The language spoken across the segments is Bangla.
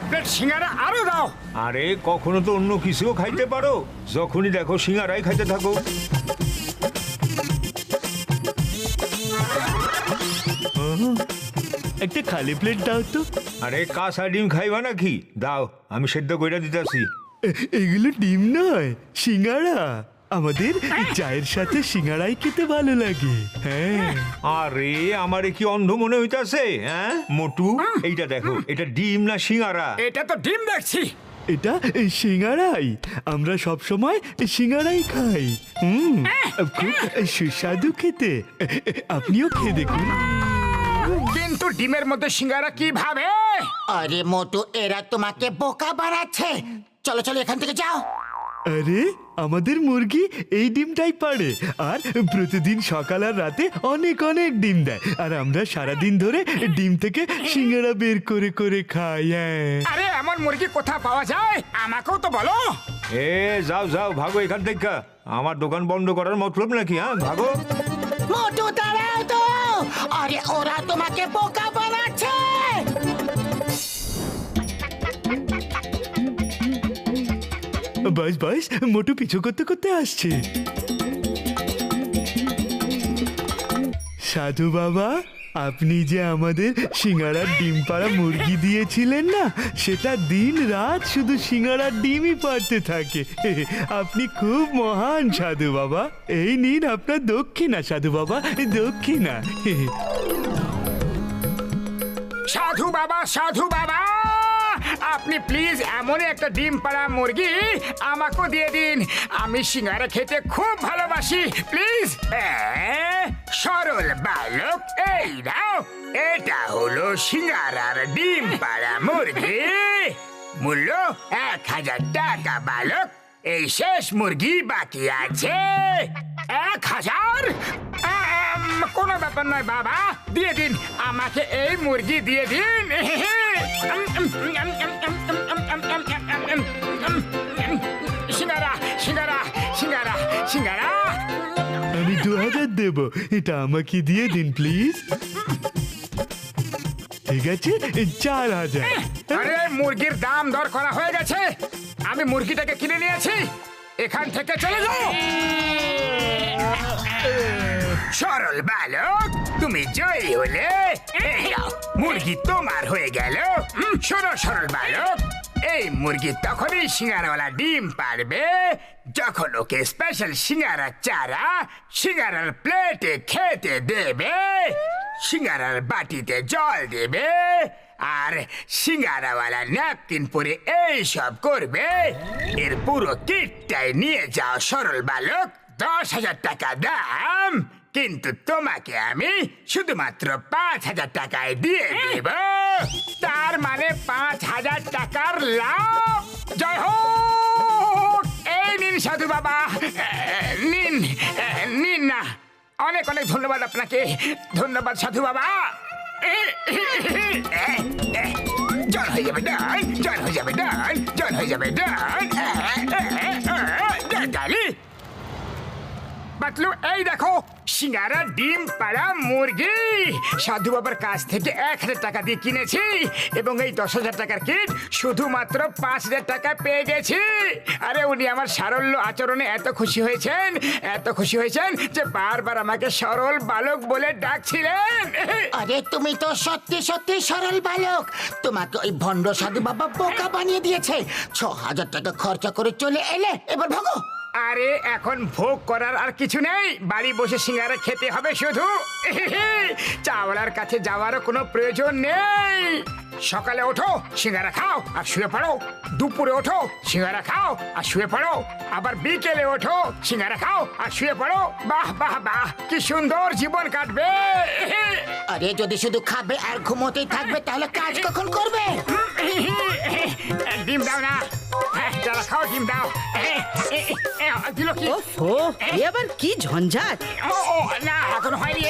প্লেট সিঙ্গারা আরো দাও। আরে কখনো তো অন্য কিছুও খাইতে পারো, যখনই দেখো সিঙ্গারাই খাইতে থাকো। একটা খালি প্লেট দাও তো। আরে কাঁচা ডিম খাইবা নাকি? দাও, আমি সেদ্ধ কইরা দিতেছি। এগুলো ডিম নয়, সিঙ্গারা। আমাদের চায়ের সাথে সিঙ্গারাই খেতে ভালো লাগে। হ্যাঁ। আরে আমারে কি অন্ধ মনে হইতাছে? হ্যাঁ মোটু, এইটা দেখো, এটা ডিম না সিঙ্গারা? এটা তো ডিম দেখছি। এটা সিঙ্গারাই, আমরা সব সময় সিঙ্গারাই খাই। খুব সুস্বাদু খেতে, আপনিও খেয়ে দেখুন। কিন্তু ডিমের মধ্যে সিঙ্গারা কিভাবে? আরে মোটু, এরা তোমাকে বোকা বানাচ্ছে। চলো চলো এখান থেকে যাও। আরে আমাদের মুরগি এই ডিমটাই পারে, আর প্রতিদিন সকাল আর রাতে অনেক অনেক ডিম দেয়, আর আমরা সারাদিন ধরে ডিম থেকে সিঙ্গারা বের করে করে খাই। আরে এমন মুরগি কোথায় পাওয়া যায়? আমাকেও তো বলো। এ যাও যাও, ভাগো এখান থেকে। আমার দোকান বন্ধ করার মতলব নাকি? হ্যাঁ ভাগো। মোটু দাঁড়াও তো, আরে ওরা তোমাকে বোকা বানাচ্ছে। বাস বাস, মোটু পিছু করতে করতে আসছে। সাধু বাবা, আপনি যে আমাদের সিঙ্গারার ডিম পাড়া মুরগি দিয়েছিলেন না, সেটা দিন রাত শুধু সিঙ্গারার ডিমই পাড়তে থাকে। আপনি খুব মহান সাধু বাবা। এই নিন আপনার দক্ষিণা সাধু বাবা, দক্ষিণা। সাধু বাবা, সাধু বাবা, আপনি প্লিজ এমন একটা ডিম পাড়া মুরগি আমাকেও দিয়ে দিন। আমি সিঙ্গারা খেতে খুব ভালোবাসি, প্লিজ। সরল বালক, এই নাও, এটা হলো সিঙ্গারার ডিম পাড়া মুরগি। মূল্য 1000 টাকা বালক। এই শেষ মুরগি বাকি আছে। 1000? কোনো ব্যাপার নয় বাবা, দিয়ে দিন আমাকে এই মুরগি দিয়ে দিন। সিঙ্গারা সিঙ্গারা সিঙ্গারা সিঙ্গারা। আমি 2000 দেব, এটা আমাকে দিয়ে দিন প্লিজ। ঠিক আছে, 4000। আরে মুরগির দাম দর করা হয়ে গেছে, আমি মুরগিটাকে কিনে নিয়েছি। এখান থেকে চলে যাও। সরল বালক, তুমি জয়ী হলে। এই নাও, মুরগি তোমার হয়ে গেল। শোনো সরল বালক, এই মুরগি তখনই সিঙ্গারাওয়ালা ডিম পারবে যখন ওকে স্পেশাল সিঙ্গারা চারা সিঙ্গারার প্লেটে খেতে দেবে, সিঙ্গারার বাটিতে জল দেবে, আর সিঙ্গারাওয়ালা ন্যাপকিন পরে এই সব করবে। এর পুরো কিটটাই নিয়ে যাও সরল বালক। 10,000 টাকা দাম, কিন্তু তোমাকে আমি শুধুমাত্র 5,000 টাকায় দিয়ে দেব। তার মানে 5,000 টাকার লাভ। জয় হোক। এই নিন সাধু বাবা, নিন নিন না। অনেক অনেক ধন্যবাদ আপনাকে। ধন্যবাদ সাধু বাবা। জল হয়ে যাবে ডান, জল হয়ে যাবে ডান, জল হয়ে যাবে ডান। বাতলু, এই দেখো সিঙ্গারা ডিম পাড়া মুরগি সাধু বাবার কাছ থেকে 1000 টাকা দিয়ে কিনেছি, এবং এই 10,000 টাকার কিট শুধুমাত্র 5,000 টাকা পেয়ে গেছি। আরে উনি আমার সারল্য আচরণে এত খুশি হয়েছেন, এত খুশি হয়েছেন যে বারবার আমাকে সরল বালক বলে ডাকছিলেন। আরে তুমি তো সত্যি সত্যি সরল বালক। তোমাকে ওই ভণ্ড সাধু বাবা বোকা বানিয়ে দিয়েছে। 6,000 টাকা খরচা করে চলে এলে, এবার ভাগো। আরে এখন ভোগ করার আর কিছু নেই, বাড়ি বসে সিঙ্গারা খেতে হবে শুধু। চাওয়ালার কাছে যাওয়ারও কোনো প্রয়োজন নেই। সকালে ওঠো, সিঙ্গারা খাও আর শুয়ে পড়ো। দুপুরে ওঠো, সিঙ্গারা খাও আর শুয়ে পড়ো। আবার বিকেলে ওঠো, সিঙ্গারা খাও আর শুয়ে পড়ো। বাহ বাহ বাহ, কি সুন্দর জীবন কাটবে। আরে যদি শুধু খাবে আর ঘুমোতেই থাকবে তাহলে কাজ কখন করবে? ডিম দাও না, যারা খাও ডিম দাও। দিল কি? ওফো, এ আবার কি ঝঞ্ঝাট। ও না, এখন হয়নি।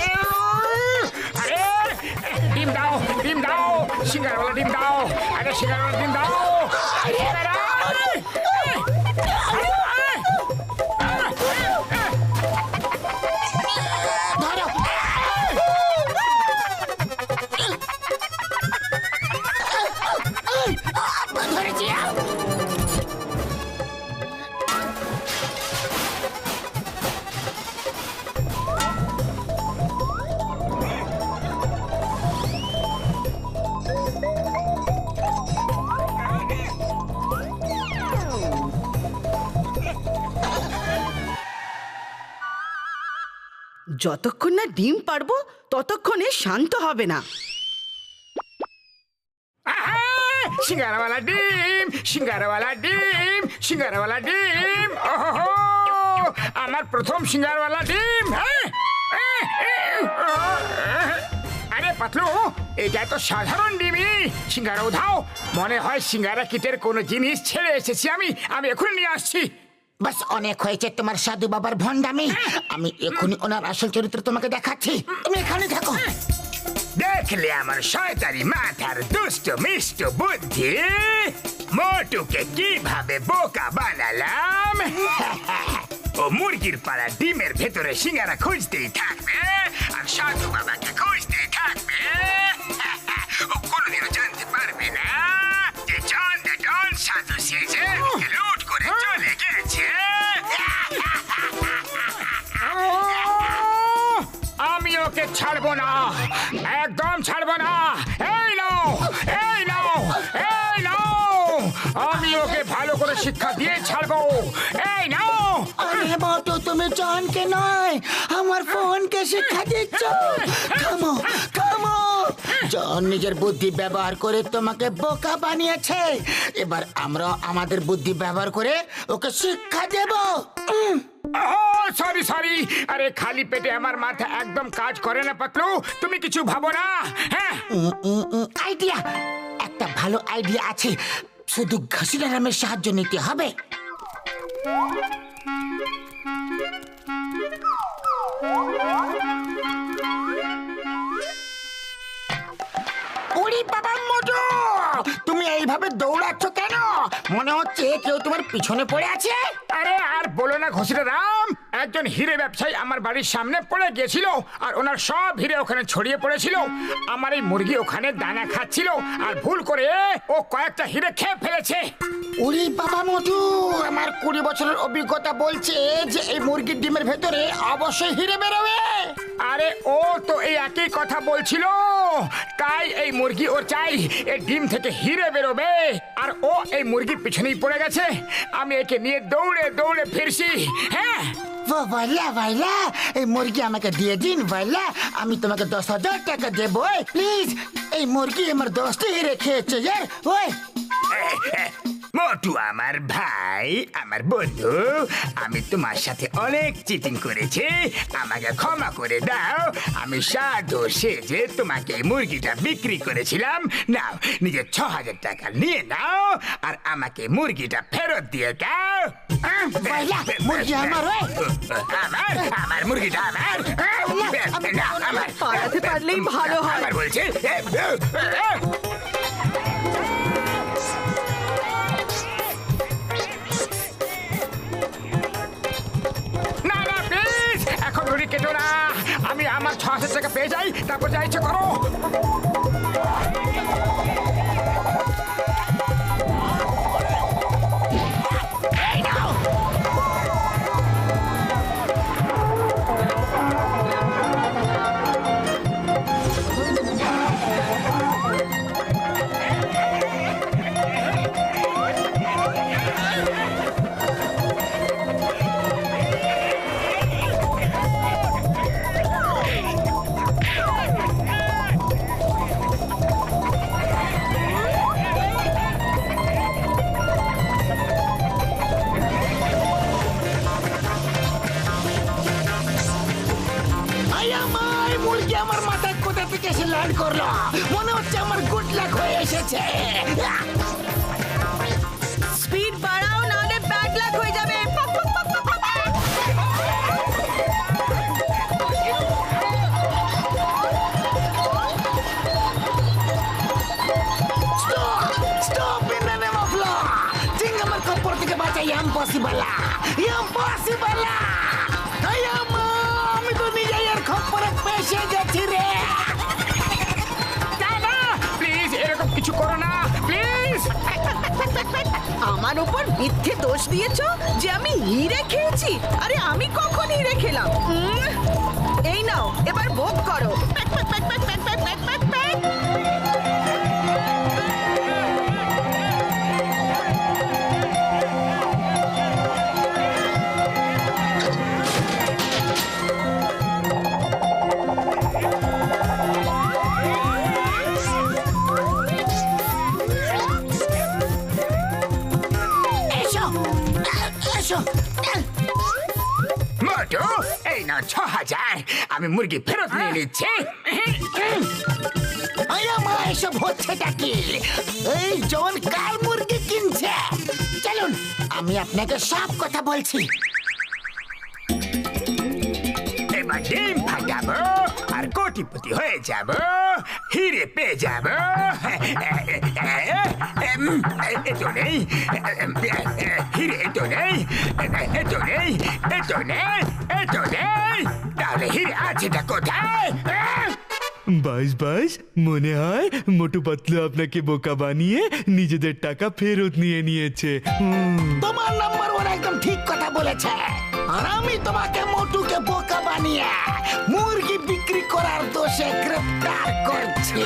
আরে ডিম দাও, ডিম দাও, সিঙ্গারাওয়ালা ডিম দাও। আরে সিঙ্গারাওয়ালা ডিম দাও। সিঙ্গারা যতক্ষণ না ডিম পারবো ততক্ষণে শান্ত হবে না। আহা! সিঙ্গারাওয়ালা ডিম, সিঙ্গারাওয়ালা ডিম, সিঙ্গারাওয়ালা ডিম। ওহো, আমার প্রথম সিঙ্গারাওয়ালা ডিম। হ্যাঁ? আরে পাতলু, এটা তো সাধারণ ডিমই। সিঙ্গারা উধাও, মনে হয় সিঙ্গারা কিটের কোনো জিনিস ছেড়ে এসেছি আমি এখনই নিয়ে আসছি। বাস অনেক হয়েছে তোমার সাধু বাবার ভণ্ডামি। আমি এখনই ওনার আসল চরিত্র তোমাকে দেখাচ্ছি, তুমি এখানে থাকো। দেখলে আমার শয়তানি মাথার দুষ্ট মিষ্ট বুদ্ধি, মোটুকে কিভাবে বোকা বানালাম। ও মুরগির পাড়া ডিমের ভেতরে সিঙ্গারা খুঁজতেই থাকবে আর সাধু বাবাকে খুঁজতেই থাকবে। ও কোনোদিনও জানতে পারবে না যে জন সাধু সেজে ওকে লুট করে চলে গেছে। আমি ওকে ছাড়বো না, একদম ছাড়বো না। এই নাও, এই নাও, এই নাও, আমি ওকে ভালো করে শিক্ষা দিয়ে ছাড়বো। এই নাও। আরে মোটু, তুমি জনকে নয় আমার ফোনকে শিক্ষা দিচ্ছ। থামো থামো, জন নিজের বুদ্ধি ব্যবহার করে তোমাকে বোকা বানিয়েছে। এবার আমরা আমাদের বুদ্ধি ব্যবহার করে ওকে শিক্ষা দেব। সরি সরি, আরে খালি পেটে আমার মাথা একদম কাজ করে না পাতলু, তুমি কিছু ভাবো না। হ্যাঁ, আইডিয়া, একটা ভালো আইডিয়া আছে, শুধু ঘসিলারামের সাহায্য নিতে হবে। ওরে বাবা মোটু, তুমি এইভাবে দৌড়াচ্ছ কেন? মনে হচ্ছে কেউ তোমার পিছনে পড়ে আছে। আরে আর বলো না ঘসিটা রাম, একজন হিরে ব্যবসায়ী আমার বাড়ির সামনে পড়ে গিয়েছিল আর ওনার সব হিরে ওখানে ছড়িয়ে পড়েছিল। আমার এই মুরগি ওখানে দানা খাচ্ছিল আর ভুল করে ও কয়েকটা হিরে খেয়ে ফেলেছে। ওরে বাবা মোটু, আমার 20 বছরের অভিজ্ঞতা বলছে যে এই মুরগির ডিমের ভেতরে অবশ্যই হিরে বেরোবে। আরে ও তো এই একই কথা বলছিল, তাই এই মুরগি ওর চাই এই ডিম থেকে হিরে বেরোবে আর ও এই মুরগির পিছনেই পড়ে গেছে। আমি একে নিয়ে দৌড়ে দৌড়ে ফিরছি। হ্যাঁ ভাইলা ভাইলা, এই মুরগি আমাকে দিয়ে দিন ভাইলা, আমি তোমাকে 10,000 টাকা দেবো। প্লিজ, এই মুরগি আমার 10টি হিরে খেয়েছে। ওই মোটু আমার ভাই, আমার বন্ধু, আমি তোমার সাথে অনেক চিটিং করেছি, আমাকে ক্ষমা করে দাও। আমি সাধু সেজে তোমাকে এই মুরগিটা বিক্রি করেছিলাম। নাও, নিজের 6,000 টাকা নিয়ে নাও আর আমাকে মুরগিটা ফেরত দিয়ে দাও। ভাইলা, মুরগি আমার। আমার আমার মুরগিটা আমার। না, আমার পালাতে পারলেই ভালো হয়। আমার বলছে। না না প্লিজ, এখন রুটি কেটো না, আমি আমার 6,000 টাকা পেয়ে যাই, তারপর যা ইচ্ছে করো। মুরগি আমার মাথায় কোথা থেকে এসে ল্যান্ড করলো? মনে হচ্ছে আমার গুড লাক হয়ে এসেছে। স্পিড বাড়াও, নাহলে ব্যাড লাক হয়ে যাবে। Stop in the name of law. জিং আমার খপ্পর থেকে বাঁচাই ইম্পসিবল, ইম্পসিবল। আমি তো নিজেই এর খপ্পরে ফেসে গেছি রে। প্লিজ এরকম কিছু করো না, প্লিজ। আমার উপর মিথ্যে দোষ দিয়েছো যে আমি হিরে খেয়েছি। আরে আমি কখন হিরে খেলাম? এই নাও, এবার ভোগ করো। যায় আমি মুরগি ফেরত নিয়ে নিচ্ছি আরে মা এসব হচ্ছেটা কি এই জন কার মুরগি কিনছে চলুন আমি আপনাকে সব কথা বলছি এবার ডিম ফাটাবো আর কোটিপতি হয়ে যাব হিরে পেয়ে যাব এতো নেই হিরে এতো নেই এতো নেই এতো নেই এতো নেই তাহলে হিরে আছেটা কোথায় বাস বাস মনে হয় মোটু পাতলু আপনাকে বোকা বানিয়ে নিজেদের টাকা ফেরত নিয়ে নিয়েছে তোমার নাম্বার ওয়ান একদম ঠিক কথা বলেছে আর আমি তোমাকে মোটুকে বোকা বানিয়ে মুরগি বিক্রি করার দোষে গ্রেফতার করছি